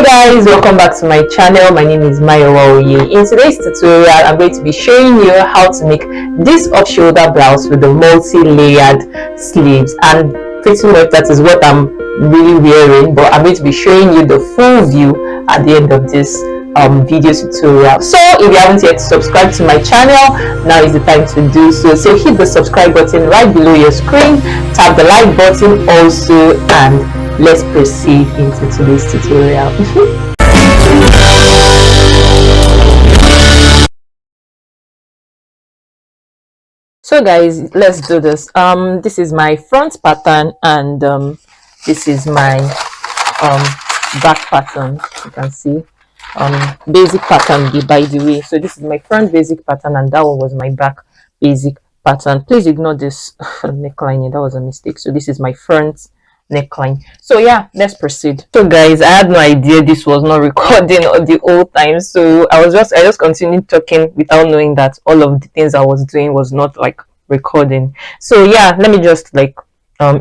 Guys, welcome back to my channel. My name is MULTILAYEred. In today's tutorial, I'm going to be showing you how to make this off-shoulder blouse with the multi-layered sleeves, and pretty much that is what I'm really wearing, but I'm going to be showing you the full view at the end of this video tutorial. So if you haven't yet subscribed to my channel, now is the time to do so. So hit the subscribe button right below your screen, tap the like button also, and let's proceed into today's tutorial. So guys, let's do this. This is my front pattern, and this is my back pattern. You can see basic pattern, by the way. So this is my front basic pattern, and that one was my back basic pattern. Please ignore this neckline, that was a mistake. So this is my front neckline. So yeah, let's proceed. So guys, I had no idea this was not recording all the whole time, so I just continued talking without knowing that all of the things I was doing was not like recording. So yeah, let me just like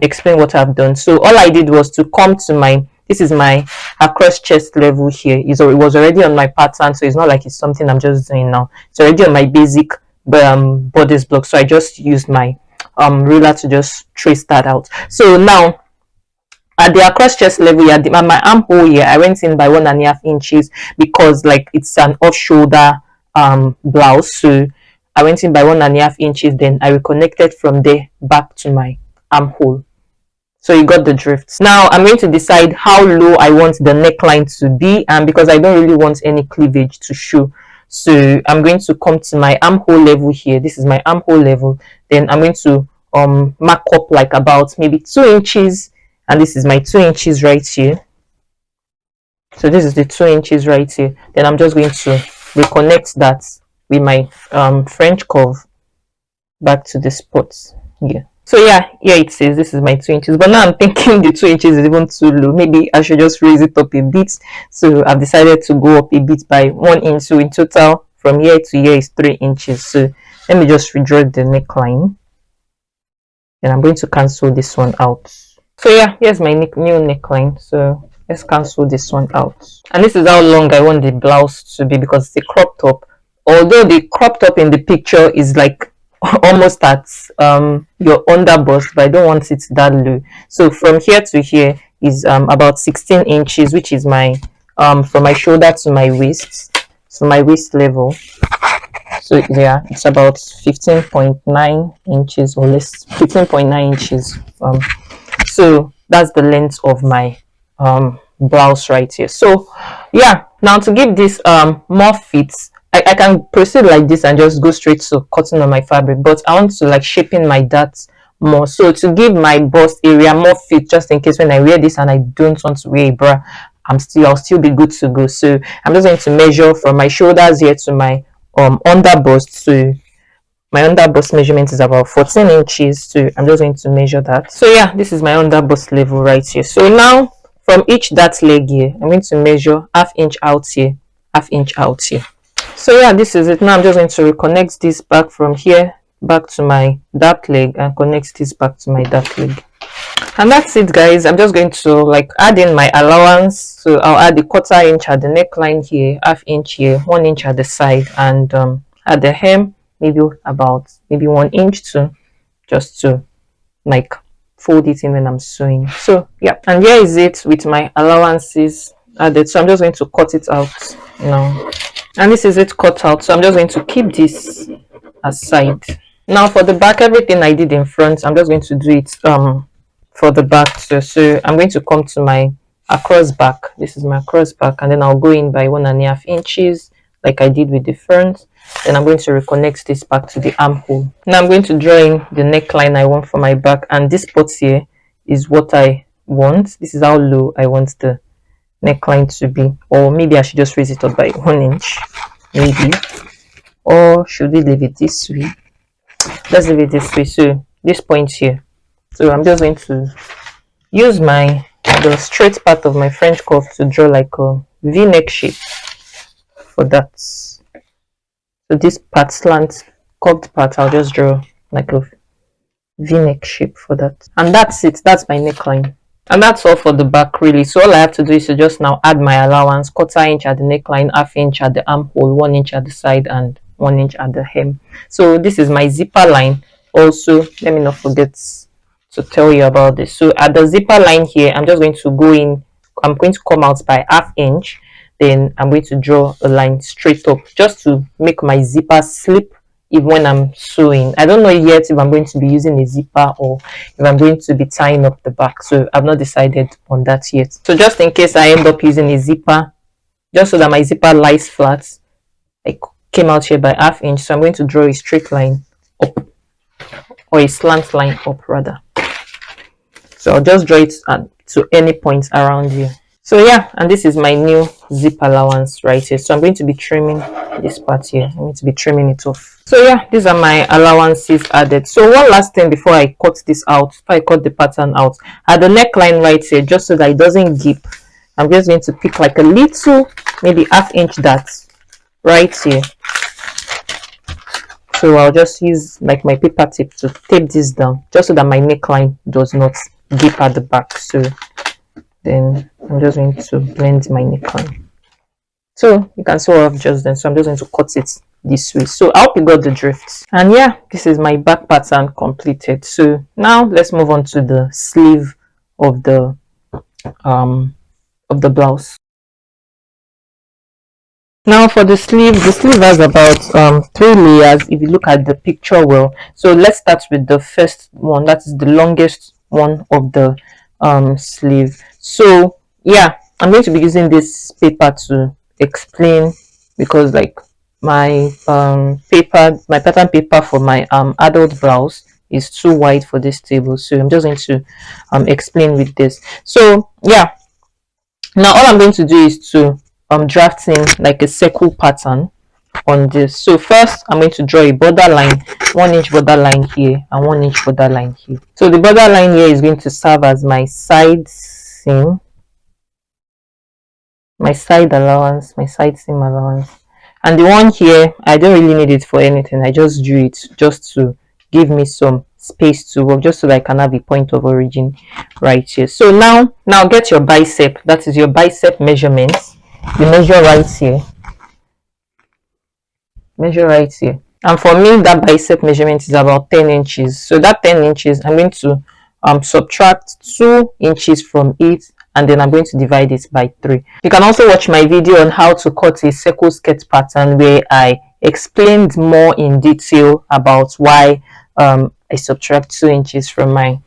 explain what I've done. So all I did was to come to my, this is my across chest level here. It was already on my pattern, so it's not like it's something I'm just doing now. It's already on my basic bodice block, so I just used my ruler to just trace that out. So now at the across chest level here, my armhole here, I went in by 1.5 inches because like it's an off shoulder blouse, so I went in by 1.5 inches. Then I reconnected from there back to my armhole. So you got the drift. Now I'm going to decide how low I want the neckline to be, and because I don't really want any cleavage to show, so I'm going to come to my armhole level here. This is my armhole level. Then I'm going to mark up like about maybe 2 inches, and this is my 2 inches right here. So this is the 2 inches right here. Then I'm just going to reconnect that with my French curve back to the spots here. So yeah, here it says this is my 2 inches, but now I'm thinking the 2 inches is even too low. Maybe I should just raise it up a bit. So I've decided to go up a bit by 1 inch. So in total from here to here is 3 inches. So let me just redraw the neckline, and I'm going to cancel this one out. So yeah, here's my new neckline. So let's cancel this one out. And this is how long I want the blouse to be, because it's a crop top. Although the crop top in the picture is like almost at your under bust, but I don't want it that low. So from here to here is about 16 inches, which is my from my shoulder to my waist, so my waist level. So yeah, it's about 15.9 inches or less, 15.9 inches. So that's the length of my blouse right here. So yeah, now to give this more fit, I can proceed like this and just go straight to cutting on my fabric, but I want to like shaping my darts more. So to give my bust area more fit, just in case when I wear this and I don't want to wear a bra, I'll still be good to go. So I'm just going to measure from my shoulders here to my under bust. So my under bust measurement is about 14 inches, so I'm just going to measure that. So yeah, this is my under bust level right here. So now from each dart leg here, I'm going to measure half inch out here, half inch out here. So yeah, this is it. Now I'm just going to reconnect this back from here back to my dart leg and connect this back to my dart leg. And that's it guys. I'm just going to like add in my allowance. So I'll add the 1/4 inch at the neckline here, half inch here, 1 inch at the side, and at the hem maybe about 1 inch to just to like fold it in when I'm sewing. So yeah, and here is it with my allowances added. So I'm just going to cut it out now, and this is it cut out. So I'm just going to keep this aside. Now for the back, everything I did in front, I'm just going to do it for the back. So I'm going to come to my across back. This is my across back, and then I'll go in by 1.5 inches like I did with the front. Then I'm going to reconnect this back to the armhole. Now I'm going to draw in the neckline I want for my back, and this spot here is what I want. This is how low I want the neckline to be, or maybe I should just raise it up by 1 inch, maybe, or should we leave it this way? Let's leave it this way. So this point here, so I'm just going to use the straight part of my French curve to draw like a V-neck shape for that. So this part, slant curved part, I'll just draw like a V-neck shape for that, and that's it. That's my neckline. And that's all for the back really. So all I have to do is to just now add my allowance, 1/4 inch at the neckline, 1/2 inch at the armhole, 1 inch at the side, and 1 inch at the hem. So this is my zipper line. Also, let me not forget to tell you about this. So at the zipper line here, I'm just going to go in, I'm going to come out by 1/2 inch, then I'm going to draw a line straight up just to make my zipper slip even when I'm sewing. I don't know yet if I'm going to be using a zipper or if I'm going to be tying up the back, so I've not decided on that yet. So just in case I end up using a zipper, just so that my zipper lies flat, I came out here by 1/2 inch, so I'm going to draw a straight line up, or a slant line up rather. So I'll just draw it to any point around here. So yeah, and this is my new zip allowance right here. So I'm going to be trimming this part here. I'm going to be trimming it off. So yeah, these are my allowances added. So one last thing before I cut this out, before I cut the pattern out, at the neckline right here, just so that it doesn't gap, I'm just going to pick like a little, maybe 1/2 inch dart right here. So I'll just use like my paper tape to tape this down, just so that my neckline does not gap at the back. So then I'm just going to blend my neckline. So you can see what I've just done. So I'm just going to cut it this way. So I hope you got the drift. And yeah, this is my back pattern completed. So now let's move on to the sleeve of the blouse. Now for the sleeve has about 3 layers if you look at the picture well. So let's start with the first one, that is the longest one of the sleeve. So yeah, I'm going to be using this paper to explain, because like my pattern paper for my adult blouse is too wide for this table, so I'm just going to explain with this. So yeah, now all I'm going to do is to drafting like a circle pattern on this. So first I'm going to draw a border line, 1 inch border line here and 1 inch border line here. So the border line here is going to serve as my side seam, my side allowance, my side seam allowance. And the one here, I don't really need it for anything. I just drew it just to give me some space to work, just so that I can have a point of origin right here. So now get your bicep, that is your bicep measurements. You measure right here, and for me that bicep measurement is about 10 inches. So that 10 inches, I'm going to subtract 2 inches from it, and then I'm going to divide it by 3. You can also watch my video on how to cut a circle skirt pattern, where I explained more in detail about why I subtract 2 inches from my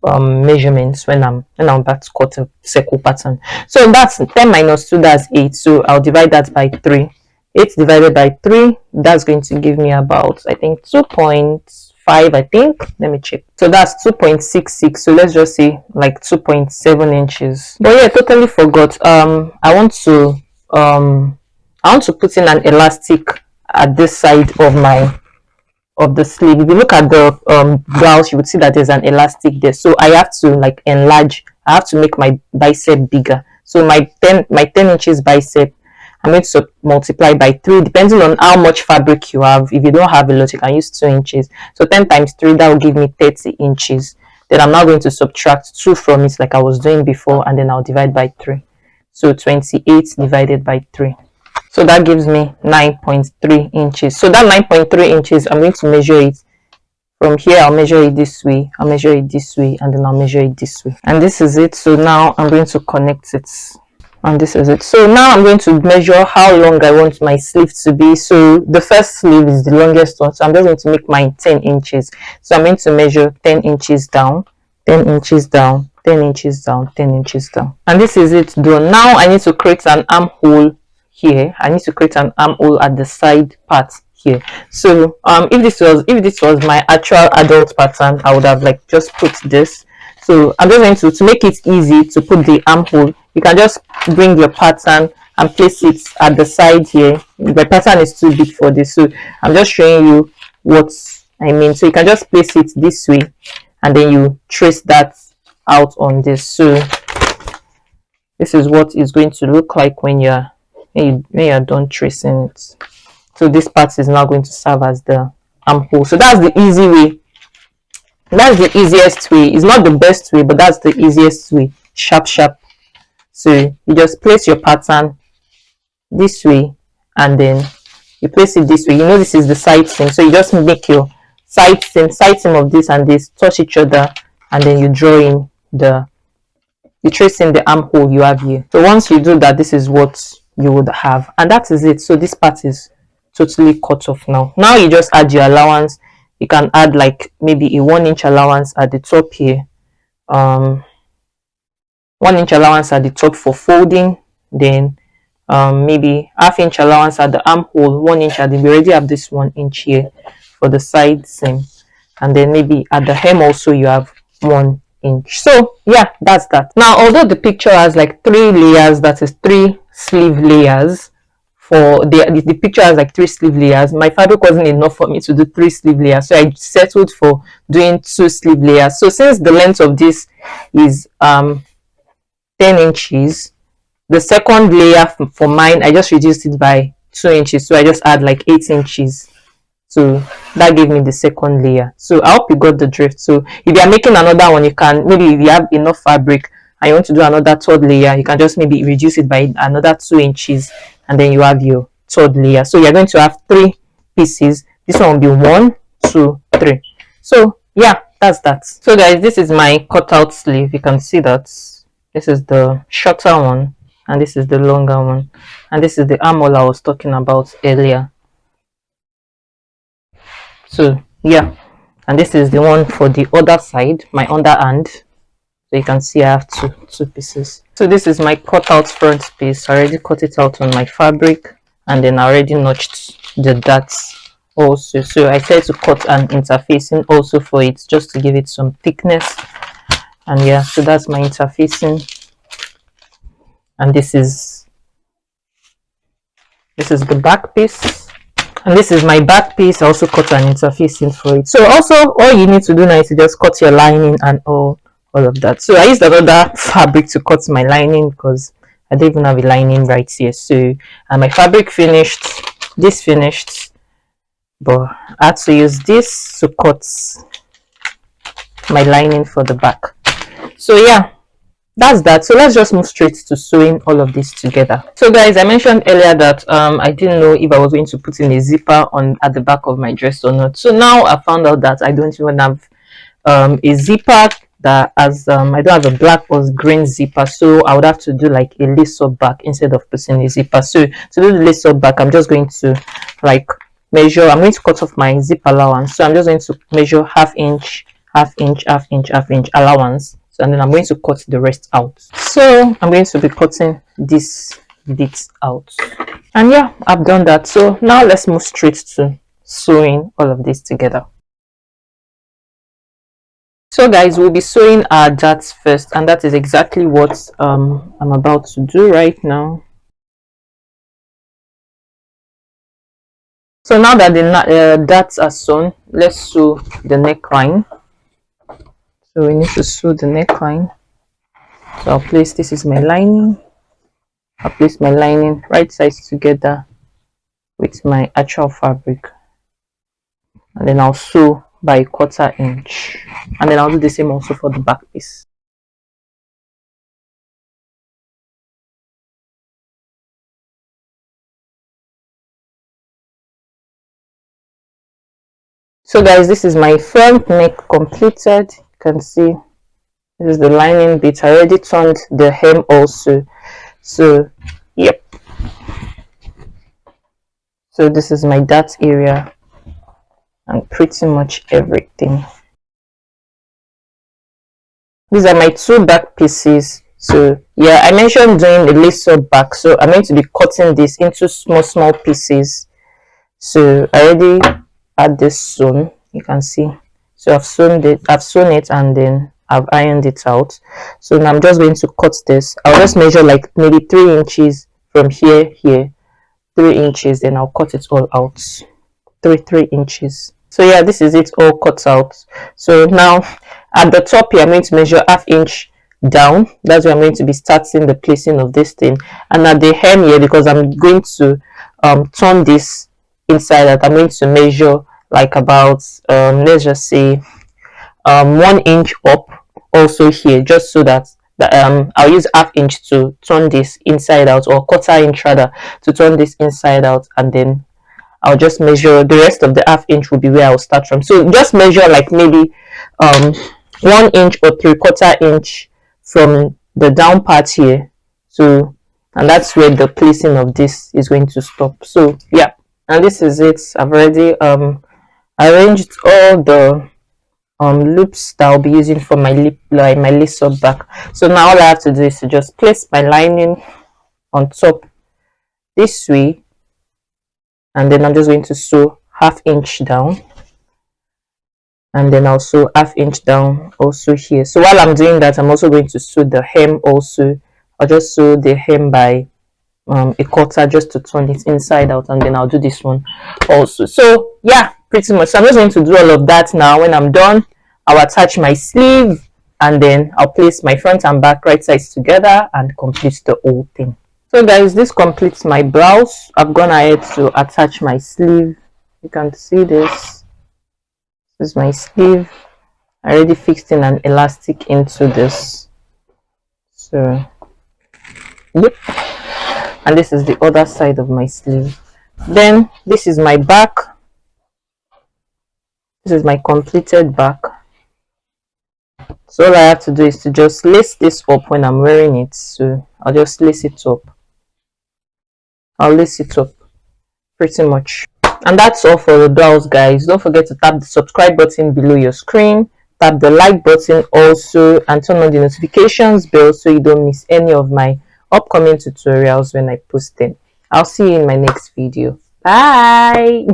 measurements when I'm about to cut a circle pattern. So that's 10 minus 2, that's 8. So I'll divide that by 3. 8 divided by 3, that's going to give me about, I think, 2.5, I think. Let me check. So that's 2.66. So let's just say like 2.7 inches. But yeah, I totally forgot. I want to put in an elastic at this side of the sleeve. If you look at the blouse, you would see that there's an elastic there. So I have to like enlarge. I have to make my bicep bigger. So my 10 inches bicep, I'm going to multiply by 3, depending on how much fabric you have. If you don't have a lot, you can use 2 inches. So 10 times 3, that will give me 30 inches. Then I'm now going to subtract 2 from it, like I was doing before, and then I'll divide by 3. So 28 divided by 3. So that gives me 9.3 inches. So that 9.3 inches, I'm going to measure it from here. I'll measure it this way, I'll measure it this way, and then I'll measure it this way. And this is it. So now I'm going to connect it. And this is it. So now I'm going to measure how long I want my sleeve to be. So the first sleeve is the longest one. So I'm just going to make mine 10 inches. So I'm going to measure 10 inches down, 10 inches down, 10 inches down, 10 inches down. And this is it done. Now I need to create an armhole here. I need to create an armhole at the side part here. So if this was my actual adult pattern, I would have like just put this. So I'm just going to make it easy to put the armhole. You can just bring your pattern and place it at the side here. The pattern is too big for this, so I'm just showing you what I mean. So you can just place it this way, and then you trace that out on this. So this is what it's going to look like when you're done tracing it. So this part is now going to serve as the armhole. So that's the easy way That's the easiest way. It's not the best way, but that's the easiest way. Sharp sharp. So you just place your pattern this way, and then you place it this way. You know this is the side seam, so you just make your side seam of this and this touch each other, and then you draw in you trace in the armhole you have here. So once you do that, this is what you would have, and that is it. So this part is totally cut off now. Now you just add your allowance. You can add like maybe a 1 inch allowance at the top here, 1 inch allowance at the top for folding, then maybe ½ inch allowance at the armhole, 1 inch at the, we already have this 1 inch here for the side seam, and then maybe at the hem also you have 1 inch. So yeah, that's that. Now although the picture has like 3 layers, that is 3 sleeve layers, for the picture has like 3 sleeve layers, my fabric wasn't enough for me to do 3 sleeve layers, so I settled for doing 2 sleeve layers. So since the length of this is 10 inches, the second layer for mine, I just reduced it by 2 inches, so I just add like 8 inches. So that gave me the second layer. So I hope you got the drift. So if you are making another one, you can, maybe if you have enough fabric and you want to do another third layer, you can just maybe reduce it by another 2 inches, and then you have your third layer. So you're going to have 3 pieces. This one will be 1, 2, 3. So yeah, that's that. So guys, this is my cutout sleeve. You can see that this is the shorter one, and this is the longer one, and this is the armhole I was talking about earlier. So yeah, and this is the one for the other side, my underhand. So you can see I have two pieces. So this is my cut out front piece. I already cut it out on my fabric, and then I already notched the darts also. So I tried to cut an interfacing also for it, just to give it some thickness. And yeah, so that's my interfacing, and this is the back piece, and this is my back piece. I also cut an interfacing for it. So also all you need to do now is to just cut your lining and all of that. So I used another fabric to cut my lining because I don't even have a lining right here. So and my fabric finished, this finished, but I had to use this to cut my lining for the back. So yeah, that's that. So let's just move straight to sewing all of this together. So guys, I mentioned earlier that I didn't know if I was going to put in a zipper on at the back of my dress or not. So now I found out that I don't even have a zipper that has I don't have a black or green zipper, so I would have to do like a lace up back instead of putting a zipper. So to do the lace up back, I'm just going to like measure. I'm going to cut off my zip allowance, so I'm just going to measure ½ inch, ½ inch, ½ inch, ½ inch allowance. So and then I'm going to cut the rest out. So I'm going to be cutting this bit out, and yeah, I've done that. So now let's move straight to sewing all of this together. So guys, we'll be sewing our darts first, and that is exactly what I'm about to do right now. So now that the darts are sewn, let's sew the neckline. So we need to sew the neckline. So I'll place, this is my lining. I'll place my lining right sides together with my actual fabric, and then I'll sew by 1/4 inch, and then I'll do the same also for the back piece. So guys, this is my front neck completed. You can see this is the lining bit. I already turned the hem also. So yep, so this is my dart area and pretty much everything. These are my 2 back pieces. So yeah, I mentioned doing a lace up back, so I'm going to be cutting this into small pieces. So I already had this sewn, you can see. So I've sewn it and then I've ironed it out. So now I'm just going to cut this. I'll just measure like maybe 3 inches from here, 3 inches, then I'll cut it all out. 3 inches. So yeah, this is it all cut out. So now at the top here, I'm going to measure ½ inch down. That's where I'm going to be starting the placing of this thing. And at the hem here, because I'm going to turn this inside out, I'm going to measure like about let's just say 1 inch up also here, just so that I'll use half inch to turn this inside out, or quarter inch rather, to turn this inside out, and then I'll just measure the rest of the half inch will be where I'll start from. So just measure like maybe 1 inch or 3/4 inch from the down part here. So, and that's where the placing of this is going to stop. So yeah, and this is it. I've already arranged all the loops that I'll be using for my my lace up back. So now all I have to do is to just place my lining on top this way, and then I'm just going to sew half inch down, and then I'll sew half inch down also here. So while I'm doing that, I'm also going to sew the hem also. I'll just sew the hem by a quarter just to turn it inside out, and then I'll do this one also. So yeah, pretty much. So I'm just going to do all of that now. When I'm done, I'll attach my sleeve, and then I'll place my front and back right sides together and complete the whole thing. So guys, this completes my blouse. I've gone ahead to attach my sleeve. You can see this. This is my sleeve. I already fixed in an elastic into this. So yep. And this is the other side of my sleeve. Then this is my back. This is my completed back. So all I have to do is to just lace this up when I'm wearing it. So I'll just lace it up. I'll lace it up pretty much. And that's all for the blouse, guys. Don't forget to tap the subscribe button below your screen, tap the like button also, and turn on the notifications bell so you don't miss any of my upcoming tutorials when I post them. I'll see you in my next video. Bye.